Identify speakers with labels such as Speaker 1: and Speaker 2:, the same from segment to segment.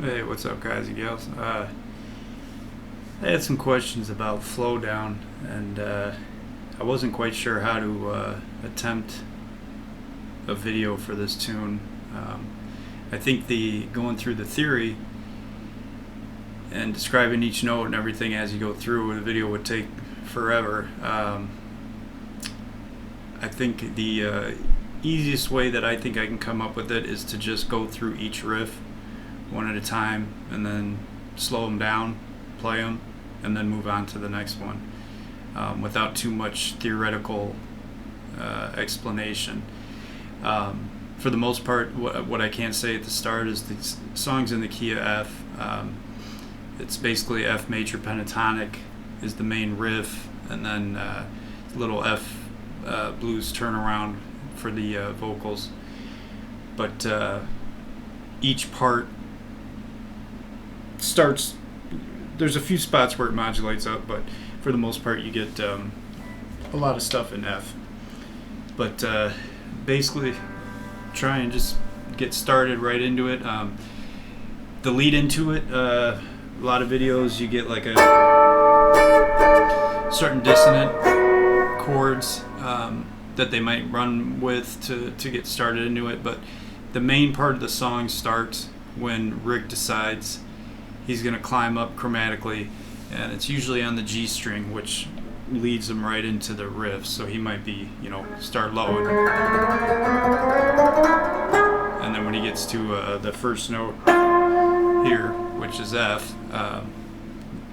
Speaker 1: Hey, what's up, guys and gals? I had some questions about Flodown, and I wasn't quite sure how to attempt a video for this tune. I think the going through the theory and describing each note and everything as you go through the video would take forever. I think the easiest way that I think I can come up with it is to just go through each riff one at a time and then slow them down, play them, and then move on to the next one without too much theoretical explanation. For the most part, what I can say at the start is the song's in the key of F. It's basically F major pentatonic is the main riff, and then little F blues turnaround for the vocals. But each part starts, there's a few spots where it modulates up, but for the most part you get a lot of stuff in F. But basically try and just get started right into it. The lead into it, a lot of videos you get like a certain dissonant chords that they might run with to get started into it, but the main part of the song starts when Rick decides he's going to climb up chromatically, and it's usually on the G string, which leads him right into the riff. So he might be, start low, and then when he gets to the first note here, which is F,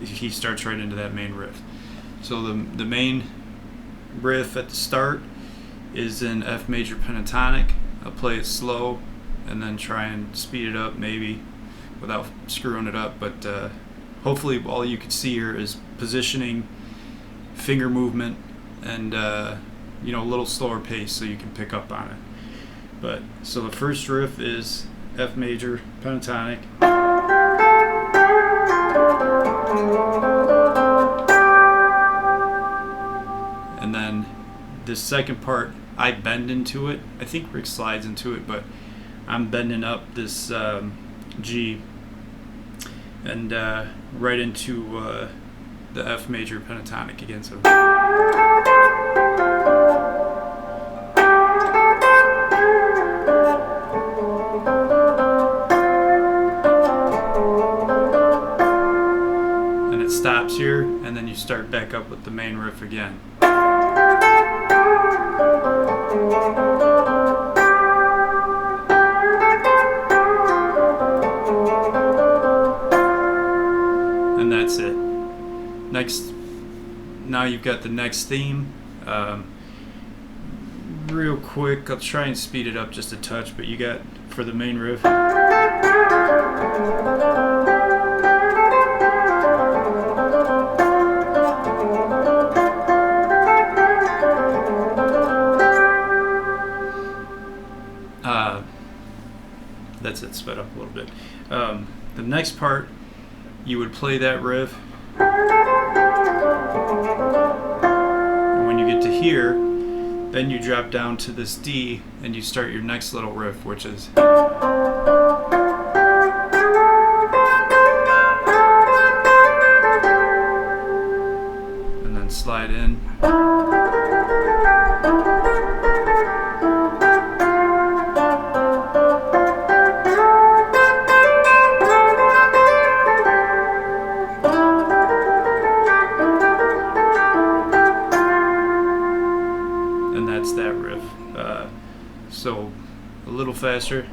Speaker 1: he starts right into that main riff. So the main riff at the start is in F major pentatonic. I'll play it slow and then try and speed it up maybe without screwing it up, but hopefully all you can see here is positioning, finger movement, and a little slower pace so you can pick up on it. But so the first riff is F major pentatonic, and then this second part I bend into it. I think Rick slides into it, but I'm bending up this G and right into the F major pentatonic again. So and it stops here, and then you start back up with the main riff again. And that's it. Now you've got the next theme. Real quick, I'll try and speed it up just a touch, but you got, for the main riff, that's it, sped up a little bit. The next part, you would play that riff, and when you get to here, then you drop down to this D and you start your next little riff, which is and then slide in. And that's that riff. So a little faster.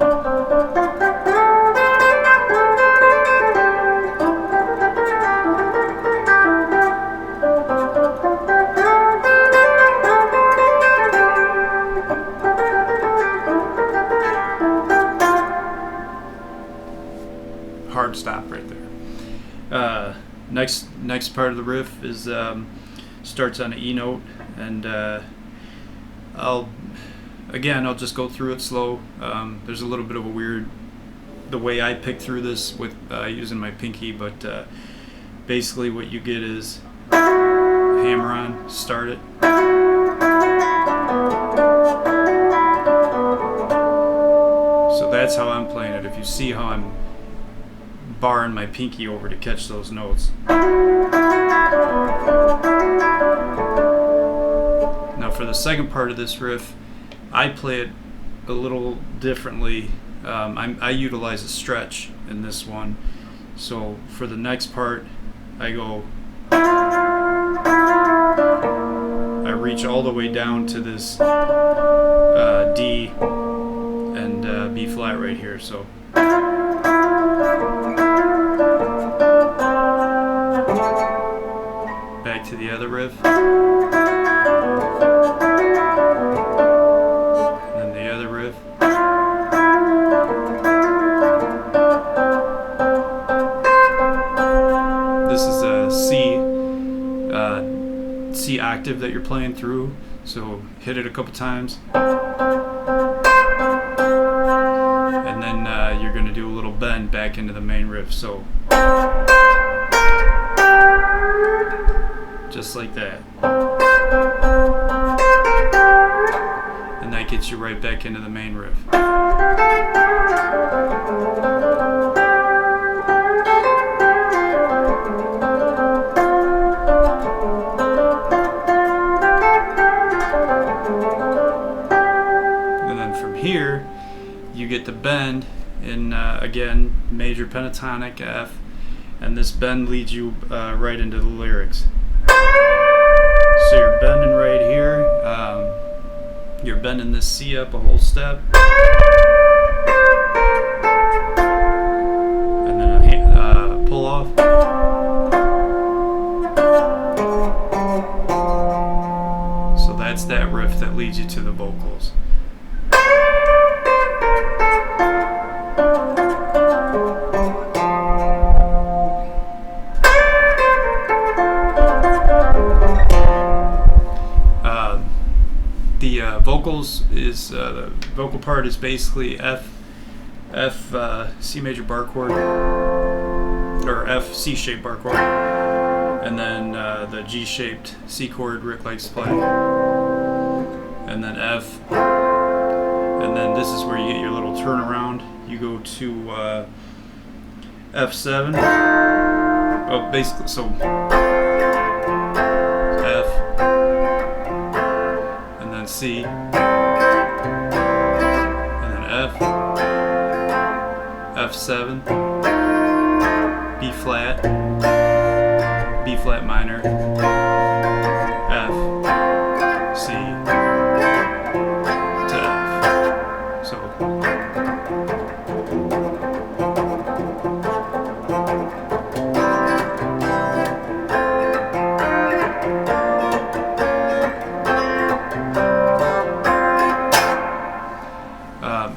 Speaker 1: Hard stop right there. Next part of the riff is starts on an E note, and I'll just go through it slow. There's a little bit of a weird, the way I pick through this with using my pinky, but basically what you get is hammer on, start it, So that's how I'm playing it. If you see how I'm barring my pinky over to catch those notes. Now for the second part of this riff, I play it a little differently. I utilize a stretch in this one. So for the next part, I reach all the way down to this D and B flat right here. So back to the other riff. C octave that you're playing through, so hit it a couple times, and then you're going to do a little bend back into the main riff, so just like that, and that gets you right back into the main riff. Here you get the bend in again major pentatonic F, and this bend leads you right into the lyrics. So you're bending right here, you're bending this C up a whole step, and then a pull off, so that's that riff that leads you to the vocals. Vocals is the vocal part is basically F, C major bar chord, or F C shaped bar chord, and then the G shaped C chord Rick likes to play, and then F, and then this is where you get your little turnaround. You go to F7. Oh, basically, so F, and then C, and then F, F7, B flat minor, F, C, to F. So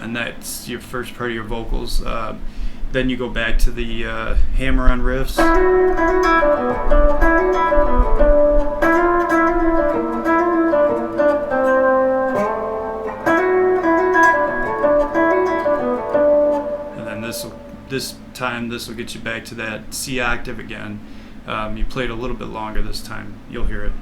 Speaker 1: and that's your first part of your vocals. Then you go back to the hammer on riffs. And then this will get you back to that C octave again. You played a little bit longer this time. You'll hear it.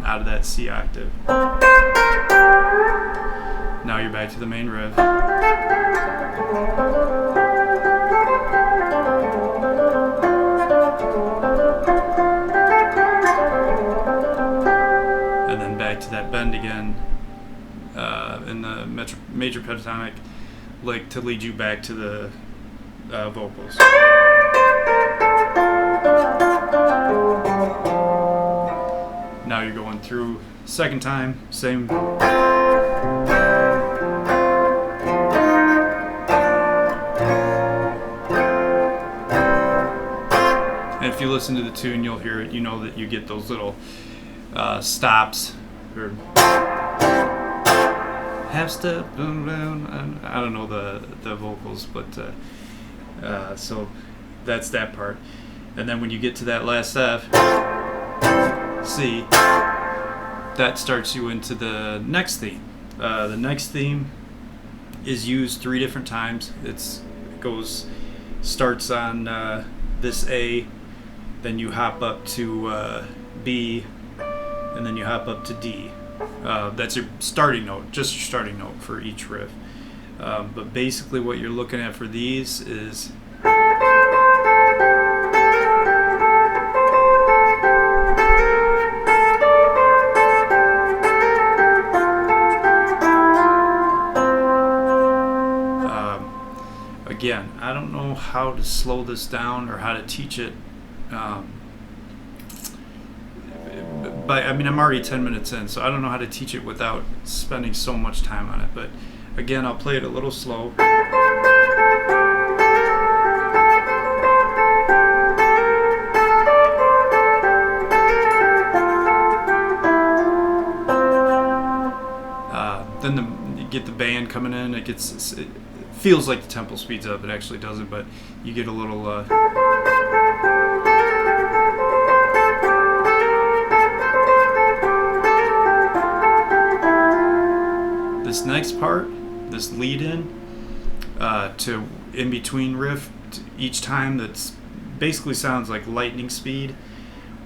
Speaker 1: Out of that C octave. Now you're back to the main riff. And then back to that bend again in the major pentatonic lick to lead you back to the vocals. Now you're going through second time, same. And if you listen to the tune, you'll hear it. You know that you get those little stops, or half step. I don't know the vocals, but so that's that part. And then when you get to that last F, C, that starts you into the next theme. The next theme is used 3 different times. Starts on this A, then you hop up to B, and then you hop up to D. That's your starting note, just your starting note for each riff. But basically what you're looking at for these is again, I don't know how to slow this down or how to teach it. But I mean, I'm already 10 minutes in, so I don't know how to teach it without spending so much time on it. But again, I'll play it a little slow. Then you get the band coming in. It feels like the tempo speeds up. It actually doesn't, but you get a little. This next part, this lead in to in between riff, each time that's basically sounds like lightning speed.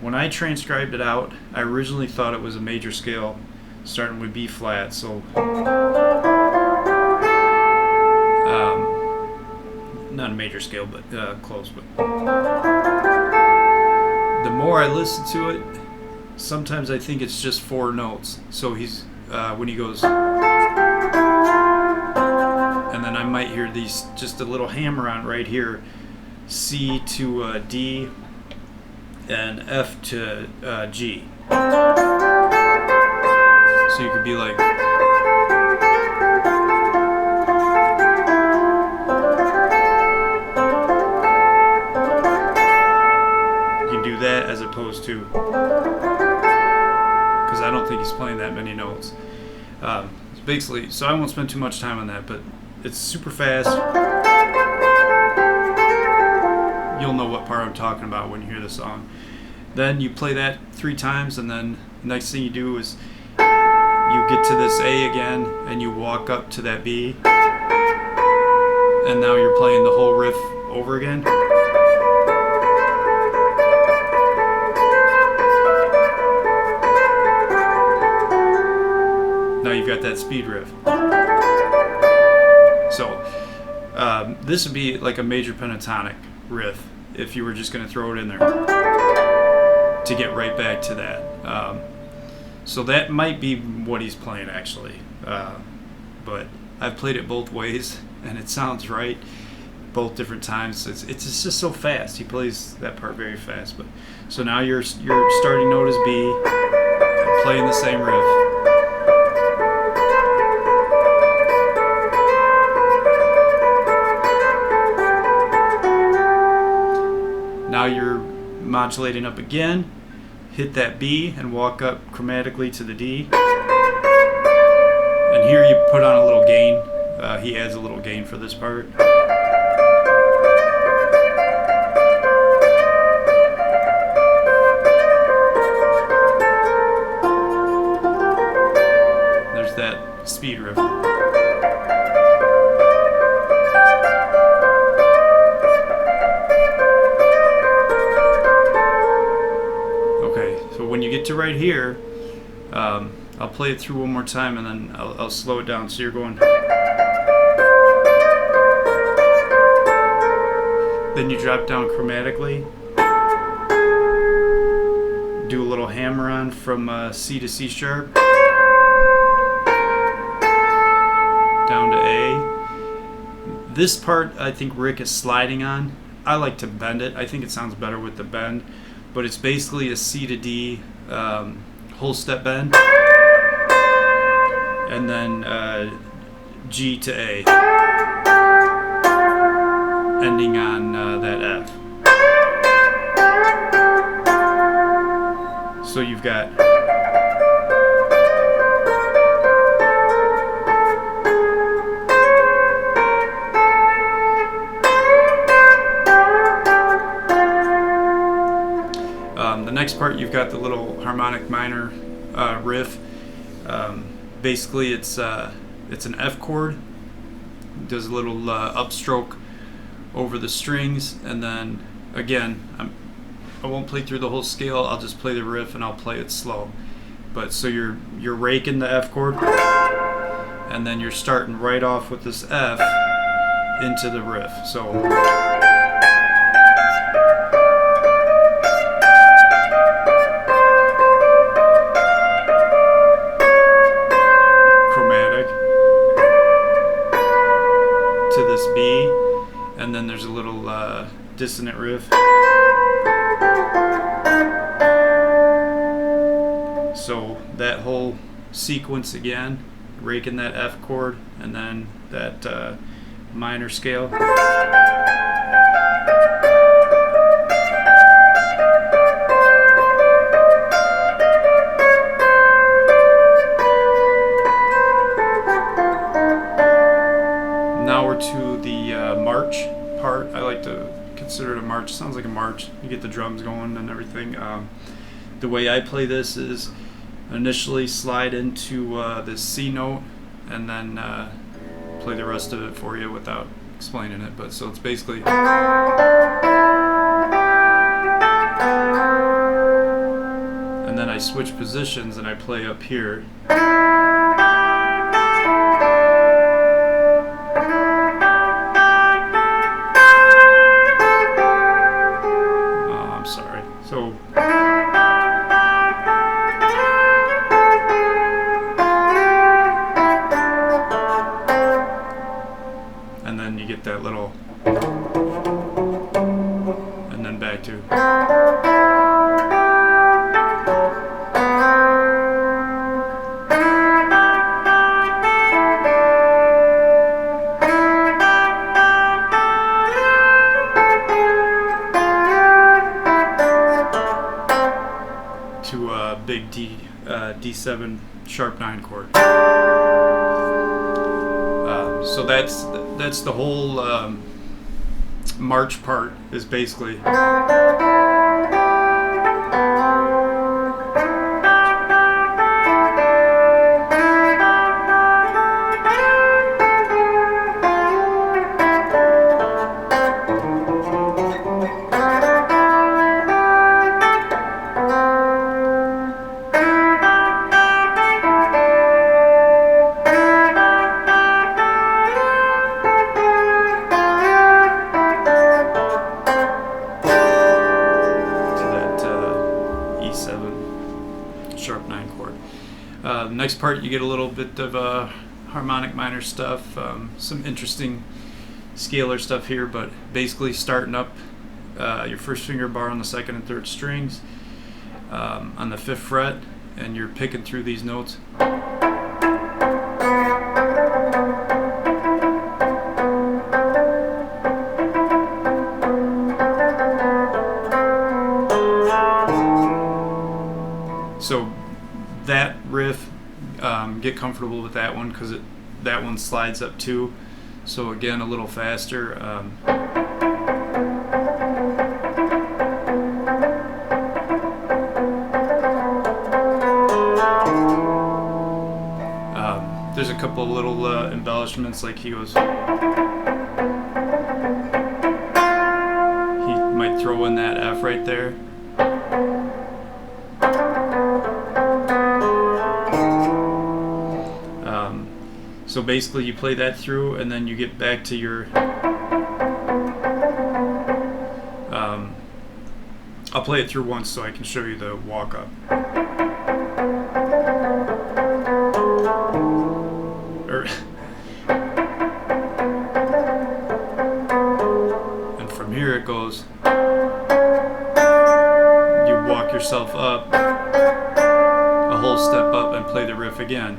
Speaker 1: When I transcribed it out, I originally thought it was a major scale, starting with B flat. So. Not a major scale, but close. But the more I listen to it, sometimes I think it's just 4 notes. So he's when he goes, and then I might hear these just a little hammer on right here, C to D, and F to G. So you could be like. As opposed to, because I don't think he's playing that many notes. Basically, so I won't spend too much time on that, but it's super fast. You'll know what part I'm talking about when you hear the song. Then you play that 3 times, and then the next thing you do is you get to this A again, and you walk up to that B, and now you're playing the whole riff over again. Now you've got that speed riff. So this would be like a major pentatonic riff if you were just going to throw it in there to get right back to that. So that might be what he's playing actually. But I've played it both ways and it sounds right both different times. It's just so fast. He plays that part very fast. But so now your starting note is B, playing the same riff. Now you're modulating up again, hit that B and walk up chromatically to the D. And here you put on a little gain. He adds a little gain for this part. There's that speed riff. When you get to right here, I'll play it through one more time and then I'll slow it down. So you're going. Then you drop down chromatically. Do a little hammer on from C to C sharp. Down to A. This part I think Rick is sliding on. I like to bend it. I think it sounds better with the bend. But it's basically a C to D whole step bend, and then G to A, ending on that F. So you've got the next part, you've got the little harmonic minor riff. Basically, it's an F chord. Does a little upstroke over the strings, and then again, I won't play through the whole scale. I'll just play the riff and I'll play it slow. But so you're raking the F chord, and then you're starting right off with this F into the riff. So chromatic to this B, and then there's a little dissonant riff. So that whole sequence again, raking that F chord, and then that minor scale. Now we're to the march part. I like to consider it a march. Sounds like a march. You get the drums going and everything. The way I play this is initially slide into the C note and then play the rest of it for you without explaining it. But so it's basically, and then I switch positions and I play up here. I'm sorry. So and then you get that little, and then back to. To a big D7 sharp 9 chord. So that's the whole march part is basically. Sharp 9 chord. Next part, you get a little bit of harmonic minor stuff, some interesting scalar stuff here, but basically starting up your first finger bar on the second and third strings on the 5th fret, and you're picking through these notes. So that riff, get comfortable with that one because that one slides up too. So again, a little faster. There's a couple of little embellishments, like he goes. He might throw in that F right there. So basically you play that through and then you get back to your I'll play it through once so I can show you the walk up. And from here it goes, you walk yourself up a whole step up and play the riff again.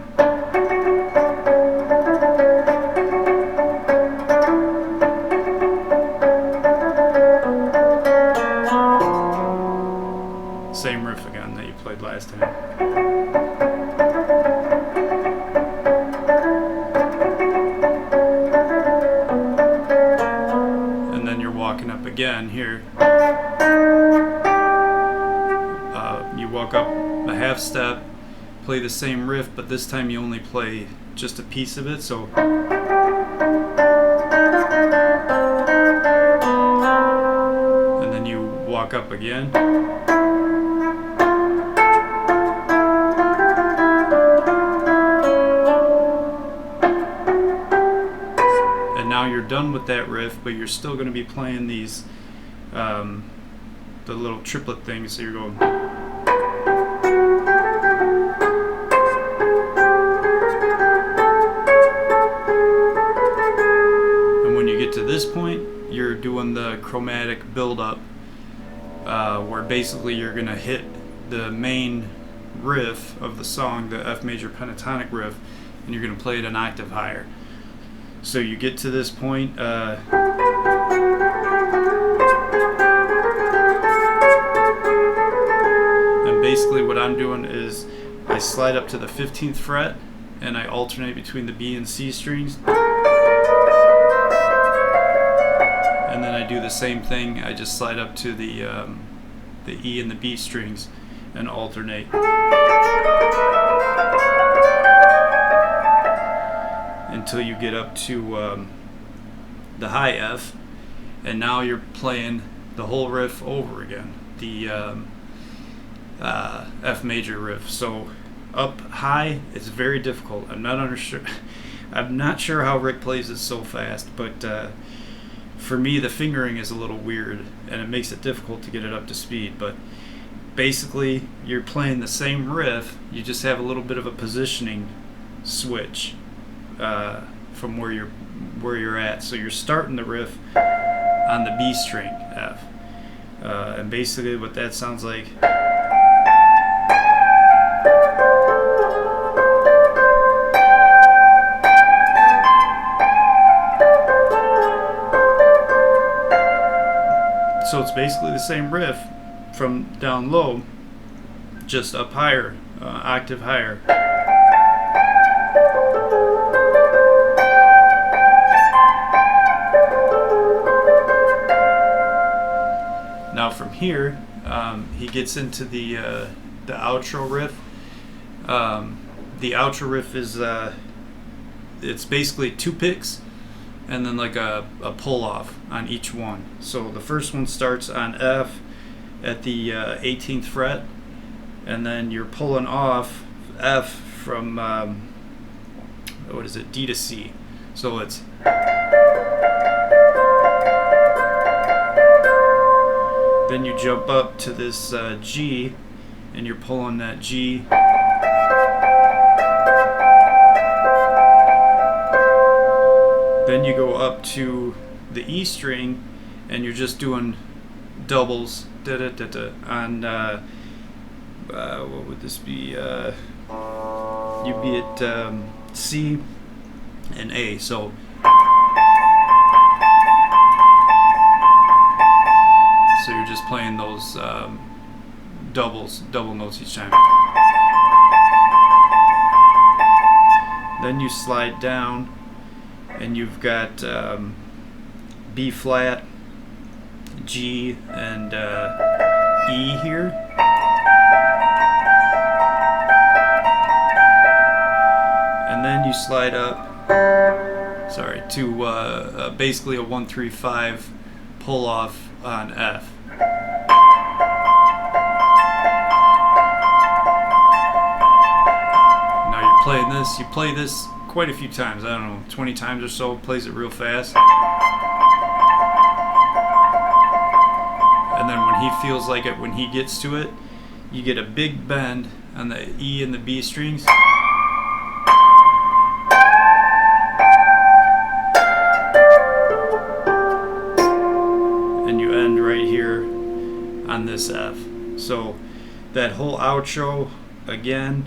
Speaker 1: Same riff again that you played last time. And then you're walking up again here. You walk up a half step, play the same riff, but this time you only play just a piece of it. So and then you walk up again. done with that riff, but you're still going to be playing these the little triplet things. So you're going. And when you get to this point, you're doing the chromatic build-up, where basically you're going to hit the main riff of the song, the F major pentatonic riff, and you're going to play it an octave higher. So you get to this point, and basically what I'm doing is I slide up to the 15th fret and I alternate between the B and C strings, and then I do the same thing. I just slide up to the E and the B strings and alternate. Until you get up to the high F, and now you're playing the whole riff over again, the F major riff. So up high, it's very difficult. I'm not sure how Rick plays it so fast, but for me the fingering is a little weird and it makes it difficult to get it up to speed. But basically you're playing the same riff, you just have a little bit of a positioning switch from where you're at. So you're starting the riff on the B string F, and basically what that sounds like. So it's basically the same riff from down low, just up higher, octave higher. Now from here, he gets into the outro riff. The outro riff is it's basically 2 picks and then like a pull off on each one. So the first one starts on F at the 18th fret, and then you're pulling off F from what is it, D to C. So it's. Then you jump up to this G, and you're pulling that G. Then you go up to the E string, and you're just doing doubles on what would this be? You'd be at C and A. So. So you're just playing those double notes each time. Then you slide down, and you've got B flat, G, and E here. And then you slide up, to basically a 1-3-5 pull off on F. Now you're playing this, you play this quite a few times, I don't know, 20 times or so, plays it real fast. And then when he feels like it, when he gets to it, you get a big bend on the E and the B strings. On this F. So that whole outro, again,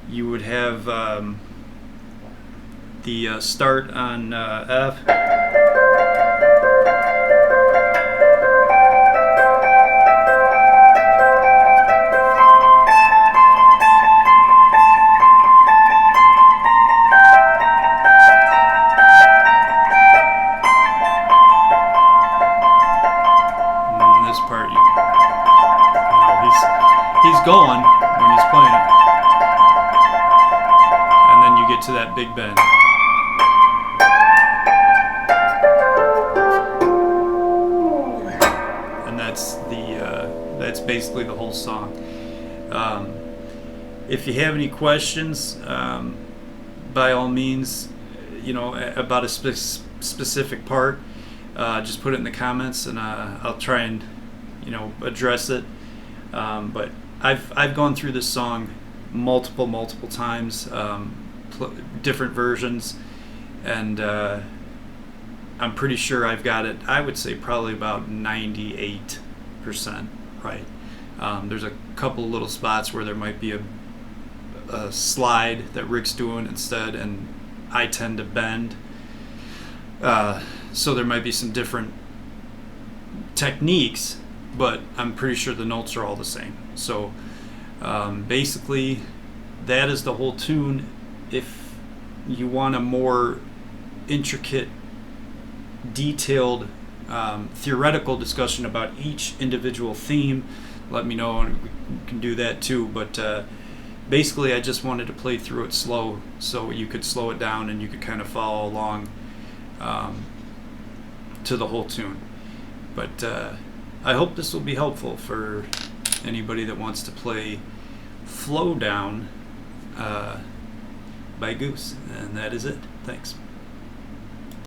Speaker 1: you would have the start on F. He's going when he's playing it, and then you get to that big bend. And that's basically the whole song. If you have any questions, by all means, about a specific part, just put it in the comments, and I'll try and address it. But I've gone through this song multiple times, different versions, and I'm pretty sure I've got it. I would say probably about 98% right. There's a couple little spots where there might be a slide that Rick's doing instead, and I tend to bend. So there might be some different techniques, but I'm pretty sure the notes are all the same. So basically, that is the whole tune. If you want a more intricate, detailed, theoretical discussion about each individual theme, let me know, and we can do that too. But basically, I just wanted to play through it slow, so you could slow it down and you could kind of follow along to the whole tune. But I hope this will be helpful for anybody that wants to play Flodown by Goose. And that is it. Thanks.